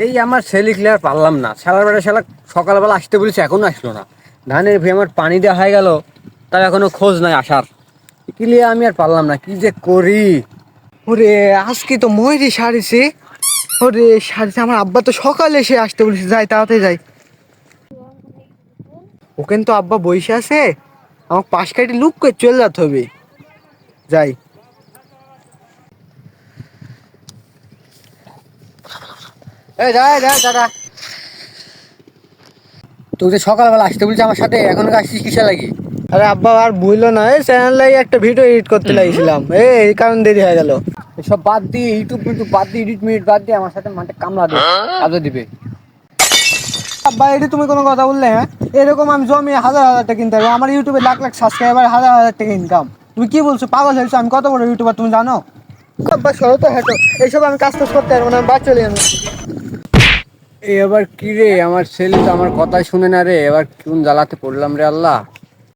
এই আমার ছেলে ক্লিয়ার পারলাম না, শালার বেটা শালা সকালবেলা আসতে বলেছে এখনো আসলো না। ধানের ভি আমার পানি দেওয়া হয়ে গেল, তার এখনো খোঁজ নাই আসার। ক্লিয়ার আমি আর পারলাম না, কি যে করি। ওরে আজকে তো ময়ূরী সারিছে। ওরে সারিছে, আমার আব্বা তো সকালে এসে আসতে বলেছে, যাই তাড়াতাড়ি যাই। ওখানে তো আব্বা বসে আছে, আমার পাশ কাটি লুক করে চলে যেতে হবে। যাই। এই যাই যাই দাদা, তুই যে সকালবেলা আসতে বলছি আমার সাথে, এখন আসছিস কিসে লাগি? আরে আব্বা আর ভুললো না, এই চ্যানেলে একটা ভিডিও এডিট করতে লাগিয়েছিলাম, এই কারণ দেরি হয়ে গেল। এসব বাদ দিয়ে ইউটিউব ইউটিউব বাদ দিয়ে এডিট মিডিট বাদ দিয়ে আমার সাথে মাঠে কামলা দে, কাজে দিবে। আব্বা এটা তুমি কোনো কথা বললে? হ্যাঁ, এরকম আমি জমি হাজার হাজার টাকা কিনতে পারবো, আমার ইউটিউবে লাখ লাখ সাবস্ক্রাইবার, হাজার হাজার টাকা ইনকাম। তুমি কি বলছো, পাগল হয়েছো? আমি কত বড় ইউটিউবার তুমি জানো? আব্বা সরো তো, হেঁটো, এইসব আমি কাজ টাজ করতে পারবো না, আমি বাদ চলে যাবো। এবার কি রে, আমার ছেলে তো আমার কথাই শুনে না রে, এবার কোন জ্বালাতে পড়লাম রে আল্লাহ।